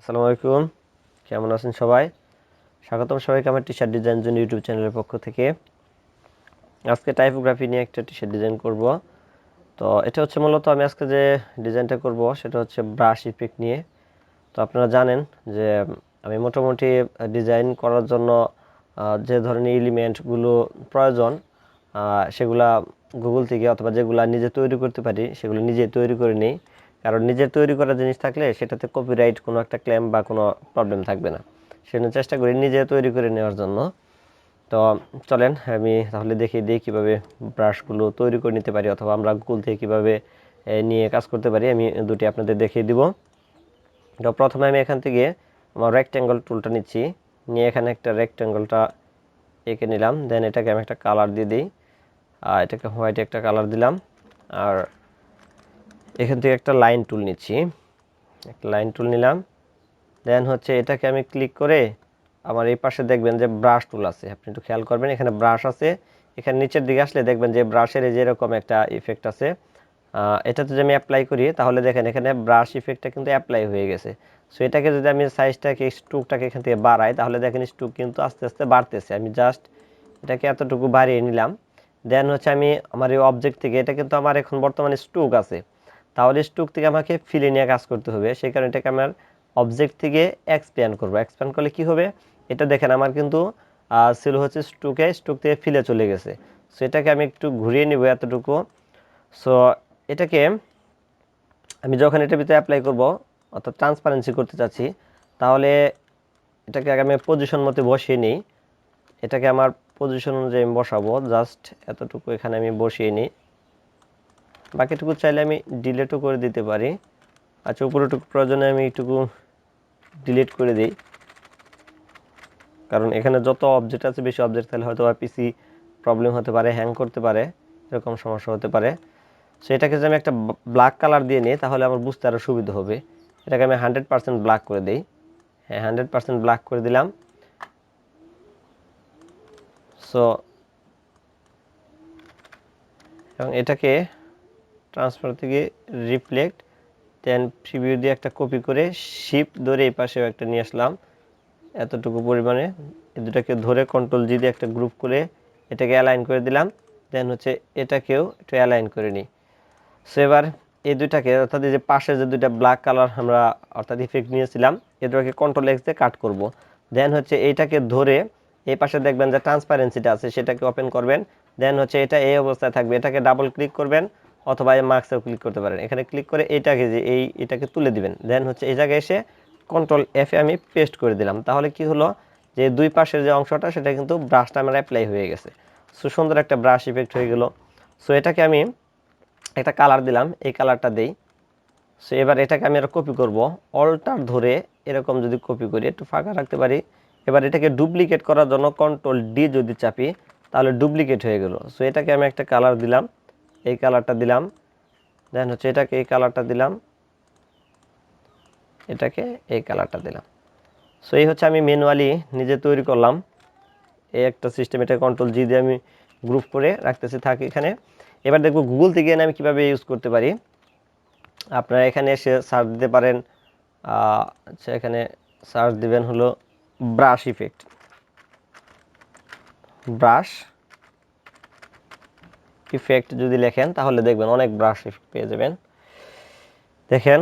আসসালামু আলাইকুম, কেমন আছেন সবাই? স্বাগতম সবাইকে আমার টি শার্ট ডিজাইন জন্য ইউটিউব চ্যানেলের পক্ষ থেকে। আজকে টাইপোগ্রাফি নিয়ে একটা টি শার্ট ডিজাইন করব। তো এটা হচ্ছে মূলত আমি আজকে যে ডিজাইনটা করব সেটা হচ্ছে ব্রাশ ইফেক্ট নিয়ে। তো আপনারা জানেন যে আমি মোটামুটি ডিজাইন করার জন্য যে ধরনের এলিমেন্টগুলো প্রয়োজন সেগুলা গুগল থেকে অথবা যেগুলো নিজে তৈরি করতে পারি সেগুলো নিজে তৈরি করে নিই। কারণ নিজে তৈরি করা জিনিস থাকলে সেটাতে কপিরাইট কোনো একটা ক্লেম বা কোনো প্রবলেম থাকবে না, সেজন্য চেষ্টা করি নিজে তৈরি করে নেওয়ার জন্য। তো চলেন আমি তাহলে দেখিয়ে দিই কীভাবে ব্রাশগুলো তৈরি করে নিতে পারি অথবা আমরা গুগল থেকে কীভাবে নিয়ে কাজ করতে পারি। আমি দুটি আপনাদের দেখিয়ে দিব। তো প্রথমে আমি এখান থেকে আমার রেক্ট্যাঙ্গল টুলটা নিচ্ছি, নিয়ে এখানে একটা রেক্ট্যাঙ্গলটা এঁকে নিলাম। দেন এটাকে আমি একটা কালার দিয়ে দিই, এটাকে হোয়াইট একটা কালার দিলাম। আর এখান থেকে একটা লাইন টুল নিচ্ছি, একটা লাইন টুল নিলাম। দেন হচ্ছে এটাকে আমি ক্লিক করে আমার এই পাশে দেখবেন যে ব্রাশ টুল আছে, আপনি একটু খেয়াল করবেন এখানে ব্রাশ আছে। এখানে নিচের দিকে আসলে দেখবেন যে ব্রাশের এই যেরকম একটা ইফেক্ট আছে, এটাতে যদি আমি অ্যাপ্লাই করি তাহলে দেখেন এখানে ব্রাশ ইফেক্টটা কিন্তু অ্যাপ্লাই হয়ে গেছে। সো এটাকে যদি আমি সাইজটাকে স্ট্রোকটাকে এখান থেকে বাড়াই তাহলে দেখেন স্ট্রোক কিন্তু আস্তে আস্তে বাড়তেছে। আমি জাস্ট এটাকে এতটুকু বাড়িয়ে নিলাম। দেন হচ্ছে আমি আমার এই অবজেক্ট থেকে, এটা কিন্তু আমার এখন বর্তমানে স্ট্রোক আছে, তাহলে স্ট্রোক থেকে আমাকে ফিলে নিয়ে কাজ করতে হবে। সেই কারণে এটাকে আমার অবজেক্ট থেকে এক্সপ্যান্ড করবো। এক্সপ্যান্ড করলে কি হবে, এটা দেখেন আমার কিন্তু ছিল হচ্ছে স্ট্রোকে, স্ট্রোক থেকে ফিলে চলে গেছে। সো এটাকে আমি একটু ঘুরিয়ে নিব এতটুকু। সো এটাকে আমি যখন এটার ভিতরে অ্যাপ্লাই করব অর্থাৎ ট্রান্সপারেন্সি করতে চাচ্ছি, তাহলে এটাকে আগে আমি পজিশন মতো বসিয়ে নিই। এটাকে আমার পজিশন অনুযায়ী আমি বসাবো, জাস্ট এতটুকু এখানে আমি বসিয়ে নিই। বাকিটুকু চাইলে আমি ডিলিটও করে দিতে পারি। আচ্ছা, উপরেটুকু প্রয়োজনে আমি একটুকু ডিলিট করে দিই, কারণ এখানে যত অবজেক্ট আছে বেশি অবজেক্ট থাকলে হয়তো পিসি প্রবলেম হতে পারে, হ্যাং করতে পারে, এরকম সমস্যা হতে পারে। সো এটাকে যদি আমি একটা ব্ল্যাক কালার দিয়ে নিই তাহলে আমার বুঝতে আরও সুবিধা হবে। এটাকে আমি 100% ব্ল্যাক করে দিই। হ্যাঁ, 100% ব্ল্যাক করে দিলাম। সো এবং এটাকে ট্রান্সফার থেকে রিফ্লেক্ট, দেন প্রিভিউ দিয়ে একটা কপি করে শিফট ধরে এই পাশেও একটা নিয়ে আসলাম এতটুকু পরিমাণে। এই দুটাকে ধরে কন্ট্রোল জি দিয়ে একটা গ্রুপ করে এটাকে অ্যালাইন করে দিলাম। দেন হচ্ছে এটাকেও একটু অ্যালাইন করে নিই। সো এবার এই দুইটাকে অর্থাৎ এই যে পাশে যে দুইটা ব্ল্যাক কালার আমরা অর্থাৎ ইফেক্ট নিয়েছিলাম এই দুটাকে কন্ট্রোল এক্স দিয়ে কাট করব। দেন হচ্ছে এইটাকে ধরে এই পাশে দেখবেন যে ট্রান্সপারেন্সিটা আছে সেটাকে ওপেন করবেন। দেন হচ্ছে এটা এই অবস্থায় থাকবে, এটাকে ডাবল ক্লিক করবেন অথবা এই মার্কসেও ক্লিক করতে পারেন। এখানে ক্লিক করে এইটাকে যে এটাকে তুলে দিবেন। দেন হচ্ছে এই জায়গায় এসে কন্ট্রোল এফ এ আমি পেস্ট করে দিলাম। তাহলে কি হলো, যে দুই পাশের যে অংশটা সেটা কিন্তু ব্রাশটা আমার অ্যাপ্লাই হয়ে গেছে। সো সুন্দর একটা ব্রাশ ইফেক্ট হয়ে গেল। সো এটাকে আমি একটা কালার দিলাম, এই কালারটা দেই। সো এবার এটাকে আমি আর কপি করব, অল্টার ধরে এরকম যদি কপি করি একটু ফাঁকা রাখতে পারি। এবার এটাকে ডুপ্লিকেট করার জন্য কন্ট্রোল ডি যদি চাপি তাহলে ডুপ্লিকেট হয়ে গেল। সো এটাকে আমি একটা কালার দিলাম, এই কালারটা দিলাম। দেন হচ্ছে এটাকে এই কালারটা দিলাম, এটাকে এই কালারটা দিলাম। সো এই হচ্ছে আমি ম্যানুয়ালি নিজে তৈরি করলাম এই একটা সিস্টেম। এটা কন্ট্রোল জি দিয়ে আমি গ্রুপ করে রাখতেছি থাকি এখানে। এবার দেখব গুগল থেকে আমি কিভাবে ইউজ করতে পারি। আপনারা এখানে এসে সার্চ দিতে পারেন, আচ্ছা এখানে সার্চ দিবেন হলো ব্রাশ ইফেক্ট, ব্রাশ ইফেক্ট যদি লেখেন তাহলে দেখবেন অনেক ব্রাশ ইফেক্ট পেয়ে যাবেন। দেখেন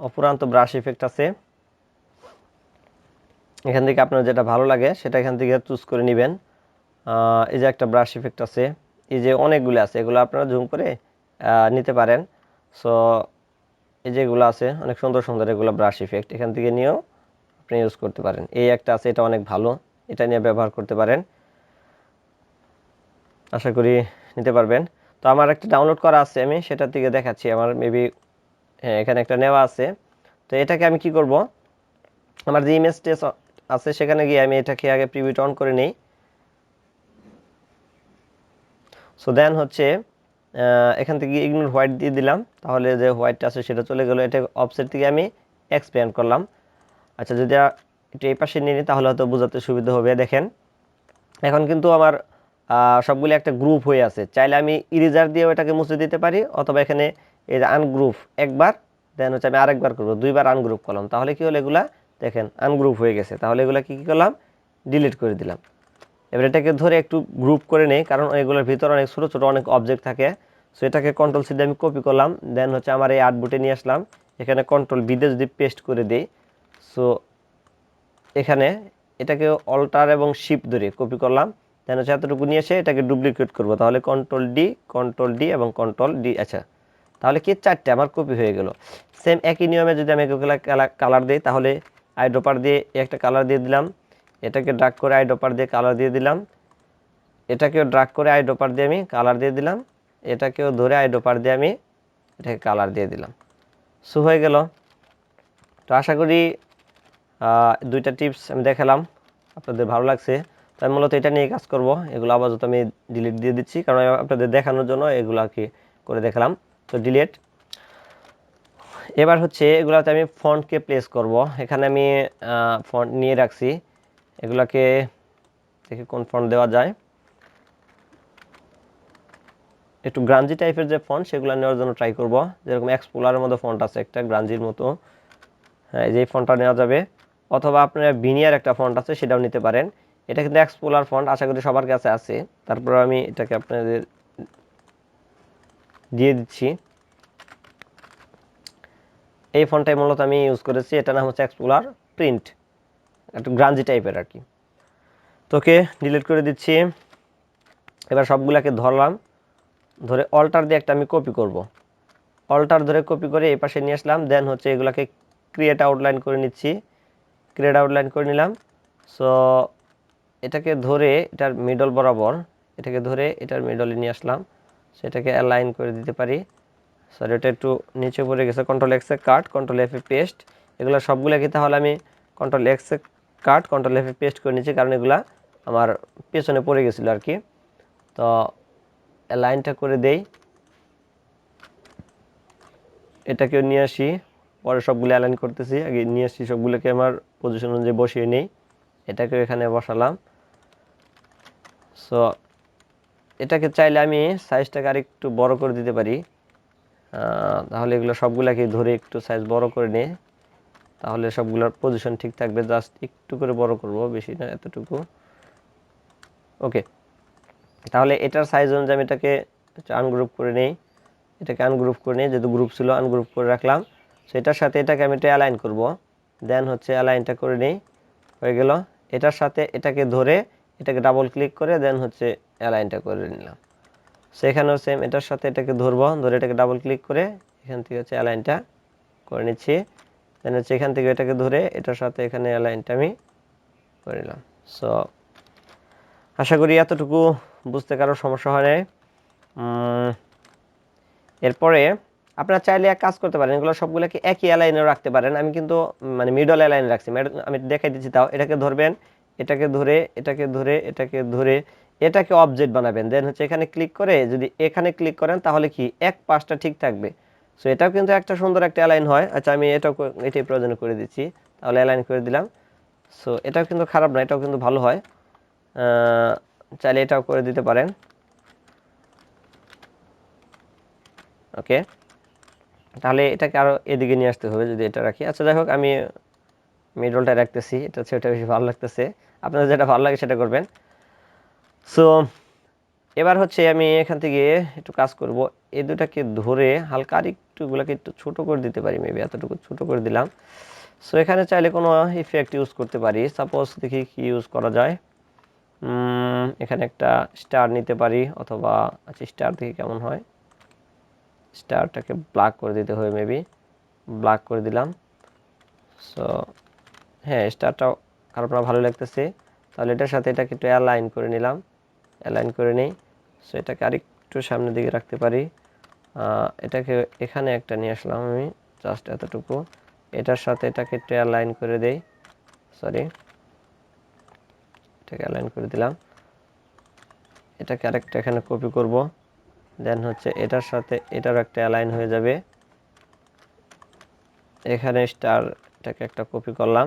অপুরান্ত ব্রাশ ইফেক্ট আছে। এখান থেকে আপনার যেটা ভালো লাগে সেটা এখান থেকে চুজ করে নেবেন। এই যে একটা ব্রাশ ইফেক্ট আছে, এই যে অনেকগুলো আছে, এগুলো আপনারা জুম করে নিতে পারেন। সো এই যেগুলো আছে অনেক সুন্দর সুন্দর এগুলো ব্রাশ ইফেক্ট, এখান থেকে নিয়েও আপনি ইউজ করতে পারেন। এই একটা আছে, এটা অনেক ভালো, এটা নিয়ে ব্যবহার করতে পারেন, আশা করি নিতে পারবেন। তো আমার একটা ডাউনলোড করা আছে, আমি সেটার দিকে দেখাচ্ছি। আমার মেবি হ্যাঁ এখানে একটা নেওয়া আছে। তো এটাকে আমি কি করব, আমার যে ইমেজ টেস্ট আছে সেখানে গিয়ে আমি এটাকে আগে প্রিভিউটা অন করে নিই। সো দেন হচ্ছে এখান থেকে ইগনোর হোয়াইট দিয়ে দিলাম, তাহলে যে হোয়াইটটা আছে সেটা চলে গেল। এটা অফসেট থেকে আমি এক্সপ্যান্ড করলাম। আচ্ছা, যদি একটু এই পাশে নিয়ে নিই তাহলে হয়তো বোঝাতে সুবিধা হবে। দেখেন এখন কিন্তু আমার সবগুলি একটা গ্রুপ হয়ে আছে। চাইলে আমি ইরেজার দিয়েও এটাকে মুছে দিতে পারি, অথবা এখানে এই যে আনগ্রুপ একবার, দেন হচ্ছে আমি আরেকবার করবো, দুইবার আনগ্রুপ করলাম, তাহলে কি হলো এগুলা দেখেন আনগ্রুপ হয়ে গেছে। তাহলে এগুলো কি করলাম, ডিলিট করে দিলাম। এবার এটাকে ধরে একটু গ্রুপ করে নেই, কারণ এগুলোর ভিতরে অনেক ছোটো ছোটো অনেক অবজেক্ট থাকে। সো এটাকে কন্ট্রোল সি দিয়ে আমি কপি করলাম, দেন হচ্ছে আমার এই আর্টবোর্ডে নিয়ে আসলাম, এখানে কন্ট্রোল বি দিয়ে যদি পেস্ট করে দিই, সো এখানে এটাকে অল্টার এবং শিফট ধরে কপি করলাম, দেন হচ্ছে এতটুকু নিয়ে এসে এটাকে ডুপ্লিকেট করব। তাহলে কন্ট্রোল ডি এবং কন্ট্রোল ডি, আচ্ছা তাহলে কি 4টে আমার কপি হয়ে গেল। সেম একই নিয়মে যদি আমি এগুলো কালার দিই, তাহলে আইড্রপার দিয়ে একটা কালার দিয়ে দিলাম, এটাকে ড্রাগ করে আইড্রপার দিয়ে কালার দিয়ে দিলাম, এটাকেও ড্রাগ করে আইড্রপার দিয়ে আমি কালার দিয়ে দিলাম, এটাকেও ধরে আইড্রপার দিয়ে আমি এটাকে কালার দিয়ে দিলাম। সো হয়ে গেল। তো আশা করি 2টা টিপস আমি দেখালাম, আপনাদের ভালো লাগছে। তো আমি মূলত এটা নিয়ে কাজ করব। এগুলো আপাতত আমি ডিলিট দিয়ে দিচ্ছি, কারণ আপনাদের দেখানোর জন্য এগুলাকে করে দেখালাম। তো ডিলিট। এবার হচ্ছে এগুলাতে আমি ফন্টকে প্লেস করব। এখানে আমি ফন্ট নিয়ে রাখছি, এগুলাকে দেখি কোন ফন্ট দেওয়া যায়। একটু গ্রাঞ্জি টাইপের যে ফন্ট সেগুলো নেওয়ার জন্য ট্রাই করব। যেরকম এক্সপ্লোরারের মতো ফন্ট আছে একটা গ্রাঞ্জির মতো, হ্যাঁ এই যে ফন্টটা নেওয়া যাবে। অথবা আপনার ভিনিয়ার একটা ফন্ট আছে, সেটাও নিতে পারেন। এটা কিন্তু এক্সপ্লোরার ফন্ট, আশা করি সবার কাছে আছে। তারপর আমি এটাকে আপনাদের দিয়ে দিচ্ছি। এই ফন্টটাই মূলত আমি ইউজ করেছি, এটার নাম হচ্ছে এক্সপ্লোরার প্রিন্ট, একটু গ্রাঞ্জি টাইপের আর কি। তোকে ডিলিট করে দিচ্ছি। এবার সবগুলোকে ধরলাম, ধরে অল্টার দিয়ে একটা আমি কপি করব। অল্টার ধরে কপি করে এই পাশে নিয়ে আসলাম, দেন হচ্ছে এগুলাকে ক্রিয়েট আউটলাইন করে নিচ্ছি, ক্রিয়েট আউটলাইন করে নিলাম। সো এটাকে ধরে এটার মিডল বরাবর, এটাকে ধরে এটার মিডলে নিয়ে আসলাম, সেটাকে অ্যালাইন করে দিতে পারি। সরি এটা একটু নিচে পড়ে গেছে, কন্ট্রোল এক্সে কাট, কন্ট্রোল এফে পেস্ট। এগুলো সবগুলোকে তাহলে আমি কন্ট্রোল এক্সে কাট, কন্ট্রোল এফে পেস্ট করে নিচ্ছি, কারণ এগুলা আমার পেছনে পড়ে গেছিলো আর কি। তো অ্যালাইনটা করে দেই, এটাকেও নিয়ে আসি, পরে সবগুলো অ্যালাইন করতেছি, আগে নিয়ে আসি সবগুলোকে আমার পজিশন অনুযায়ী বসিয়ে নেই, এটাকেও এখানে বসালাম। সো এটাকে চাইলে আমি সাইজটাকে আরেকটু বড় করে দিতে পারি, তাহলে এগুলো সবগুলোকে ধরে একটু সাইজ বড় করে নিই, তাহলে সবগুলোর পজিশন ঠিক থাকবে। জাস্ট একটু করে বড় করব, বেশি না, এতটুকু। ওকে, তাহলে এটার সাইজ অনুযায়ী আমি এটাকে আনগ্রুপ করে নিই, এটাকে আনগ্রুপ করে নিই, যেহেতু গ্রুপ ছিল আনগ্রুপ করে রাখলাম। সেটার সাথে এটাকে আমি এটা অ্যালাইন করব, দেন হচ্ছে অ্যালাইনটা করে নিই, হয়ে গেল। এটার সাথে এটাকে ধরে এটাকে ডাবল ক্লিক করে দেন হচ্ছে অ্যালাইনটা করে নিলাম। সেখানেও সেম, এটার সাথে এটাকে ধরবো, ধরে এটাকে ডাবল ক্লিক করে এখান থেকে হচ্ছে অ্যালাইনটা করে নিচ্ছি, দেন হচ্ছে এখান থেকে এটাকে ধরে এটার সাথে এখানে অ্যালাইনটা আমি করে নিলাম। সো আশা করি এতটুকু বুঝতে কারো সমস্যা হয় নাই। এরপরে আপনারা চাইলে এক কাজ করতে পারেন, এগুলো সবগুলোকে একই অ্যালাইনে রাখতে পারেন। আমি কিন্তু মানে মিডল অ্যালাইনে রাখছি, আমি দেখাই দিচ্ছি। তাও এটাকে ধরবেন, এটাকে ধরে এটাকে ধরে এটাকে ধরে এটাকে অবজেক্ট বানাবেন, দেন হচ্ছে এখানে ক্লিক করে যদি এখানে ক্লিক করেন তাহলে কি এক পাশটা ঠিক থাকবে। সো এটাও কিন্তু একটা সুন্দর একটা অ্যালাইন হয়। আচ্ছা আমি এটাই প্রয়োজনে করে দিচ্ছি, তাহলে অ্যালাইন করে দিলাম। সো এটাও কিন্তু খারাপ না, এটাও কিন্তু ভালো হয়, চাইলে এটাও করে দিতে পারেন। ওকে, তাহলে এটাকে আরও এদিকে নিয়ে আসতে হবে যদি এটা রাখি। আচ্ছা যাই হোক, আমি মিডলটা রাখতেছি, এটা হচ্ছে ওটা বেশি ভালো লাগতেছে, আপনাদের যেটা ভালো লাগে সেটা করবেন। সো এবার হচ্ছে আমি এখান থেকে একটু কাজ করব, এই দুটাকে ধরে হালকা আরেকটু এগুলোকে একটু ছোটো করে দিতে পারি, মেবি এতটুকু ছোটো করে দিলাম। সো এখানে চাইলে কোনো ইফেক্ট ইউজ করতে পারি, সাপোজ দেখি কি ইউজ করা যায়। এখানে একটা স্টার নিতে পারি, অথবা আচ্ছা স্টার দেখি কেমন হয়, স্টারটাকে ব্ল্যাক করে দিতে হবে, মেবি ব্ল্যাক করে দিলাম। সো হ্যাঁ স্টারটাও খারাপ না, ভালো লাগতেছে। তাহলে এটার সাথে এটাকে একটু অ্যালাইন করে নিলাম, অ্যালাইন করে নিই। সো এটাকে আরেকটু সামনের দিকে রাখতে পারি, এটাকে এখানে একটা নিয়ে আসলাম আমি, জাস্ট এতটুকু। এটার সাথে এটাকে একটু অ্যালাইন করে দেই, সরি এটাকে অ্যালাইন করে দিলাম। এটাকে আরেকটা এখানে কপি করব, দেন হচ্ছে এটার সাথে এটারও একটা অ্যালাইন হয়ে যাবে। এখানে স্টারটাকে একটা কপি করলাম,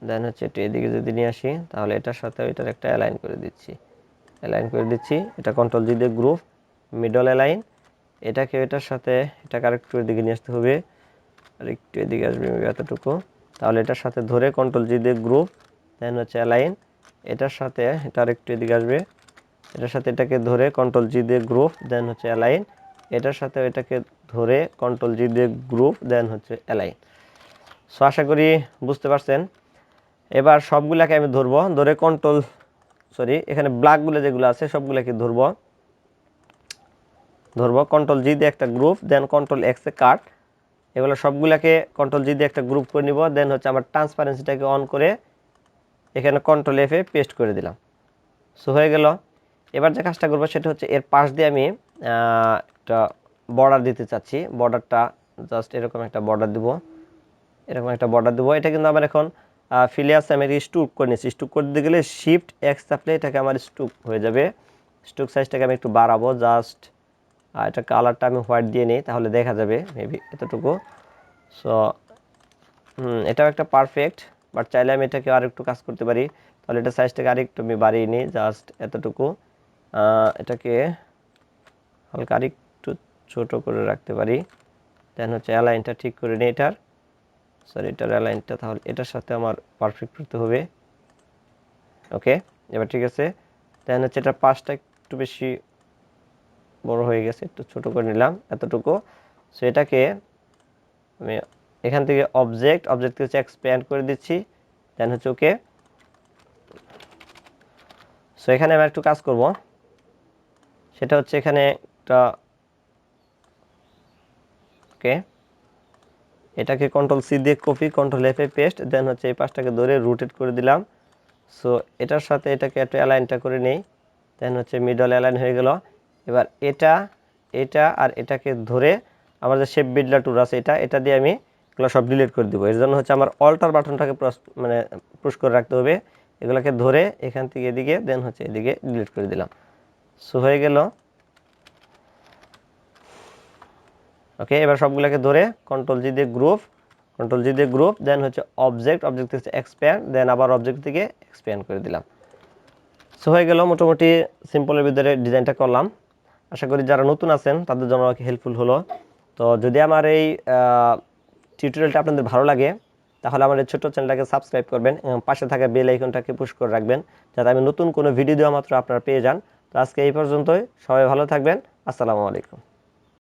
দেন হচ্ছে একটু এদিকে যদি নিয়ে আসি, তাহলে এটার সাথে এটার একটা অ্যালাইন করে দিচ্ছি, অ্যালাইন করে দিচ্ছি। এটা কন্ট্রোল জি দিয়ে গ্রুপ মিডল অ্যালাইন, এটাকে এটার সাথে এটাকে আরেকটু এদিকে নিয়ে আসতে হবে, আর একটু এদিকে আসবে এতটুকু। তাহলে এটার সাথে ধরে কন্ট্রোল জি দিয়ে গ্রুপ, দেন হচ্ছে অ্যালাইন। এটার সাথে এটা আরেকটু এদিকে আসবে, এটার সাথে এটাকে ধরে কন্ট্রোল জি দিয়ে গ্রুপ, দেন হচ্ছে অ্যালাইন। এটার সাথে এটাকে ধরে কন্ট্রোল জি দিয়ে গ্রুপ, দেন হচ্ছে অ্যালাইন। সো আশা করি বুঝতে পারছেন। এবার সবগুলাকে আমি ধরবো, ধরে এখানে ব্ল্যাকগুলো যেগুলো আছে সবগুলোকে ধরবো কন্ট্রোল জি দিয়ে একটা গ্রুপ, দেন কন্ট্রোল এক্স এ কাট। এগুলো সবগুলাকে কন্ট্রোল জি দিয়ে একটা গ্রুপ করে নিব, দেন হচ্ছে আমার ট্রান্সপারেন্সিটাকে অন করে এখানে কন্ট্রোল এফ এ পেস্ট করে দিলাম। সো হয়ে গেল। এবার যে কাজটা করবো সেটা হচ্ছে এর পাশ দিয়ে আমি একটা বর্ডার দিতে চাচ্ছি। বর্ডারটা জাস্ট এরকম একটা বর্ডার দিব, এটা কিন্তু আমার এখন ফিলে আছে, আমি স্টুক করে নিচ্ছি। স্টুক করে দিতে গেলে শিফট এক্স চাপলে এটাকে আমার স্টুক হয়ে যাবে। স্টুক সাইজটাকে আমি একটু বাড়াবো, জাস্ট এটা কালারটা আমি হোয়াইট দিয়ে নিই, তাহলে দেখা যাবে মেবি এতটুকু। সো এটাও একটা পারফেক্ট, বাট চাইলে আমি এটাকে আর একটু কাজ করতে পারি। তাহলে এটা সাইজটাকে আরেকটু আমি বাড়িয়ে নিই, জাস্ট এতটুকু। এটাকে হালকা আরেকটু ছোট করে রাখতে পারি। দেন হচ্ছে অ্যালাইনটা ঠিক করে নিই এটার অ্যালাইনটা, তাহলে এটার সাথে আমার পারফেক্ট করতে হবে। ওকে, এবার ঠিক আছে। দেন হচ্ছে এটার পাশটা একটু বেশি বড় হয়ে গেছে, একটু ছোট করে নিলাম এতটুকু। সো এটাকে আমি এখান থেকে অবজেক্ট হচ্ছে এক্সপ্যান্ড করে দিচ্ছি, দেন হচ্ছে ওকে। সো এখানে আমি একটু কাজ করব, সেটা হচ্ছে এখানে একটা ওকে, এটাকে কন্ট্রোল সি দিয়ে কপি, কন্ট্রোল এফ এ পেস্ট, দেন হচ্ছে এই পাশটাকে ধরে রোটেট করে দিলাম। সো এটার সাথে এটাকে একটু অ্যালাইনটা করে নেই, দেন হচ্ছে মিডল অ্যালাইন হয়ে গেল। এবার এটা আর এটাকে ধরে আমার যে শেপ বিল্ডার টুল আছে এটা দিয়ে আমি এগুলো সব ডিলিট করে দিব। এর জন্য হচ্ছে আমার অল্টার বাটনটাকে পুশ করে রাখতে হবে। এগুলোকে ধরে এখান থেকে এদিকে, দেন হচ্ছে এদিকে ডিলিট করে দিলাম। সো হয়ে গেল। ওকে, এবার সবগুলোকে ধরে কন্ট্রোল জি দিয়ে গ্রুপ, দেন হচ্ছে অবজেক্ট থেকে এক্সপ্যান্ড, দেন আবার অবজেক্ট থেকে এক্সপ্যান্ড করে দিলাম। সো হয়ে গেল। মোটামুটি সিম্পলের ভিতরে ডিজাইনটা করলাম। আশা করি যারা নতুন আছেন তাদের জন্য হেল্পফুল হলো। তো যদি আমার এই টিউটোরিয়ালটা আপনাদের ভালো লাগে তাহলে আমার এই ছোট্ট চ্যানেলটাকে সাবস্ক্রাইব করবেন এবং পাশে থাকা বেল আইকনটাকে পুশ করে রাখবেন, যাতে আমি নতুন কোনো ভিডিও দেওয়া মাত্র আপনারা পেয়ে যান। তো আজকে এই পর্যন্তই, সবাই ভালো থাকবেন। আসসালামু আলাইকুম।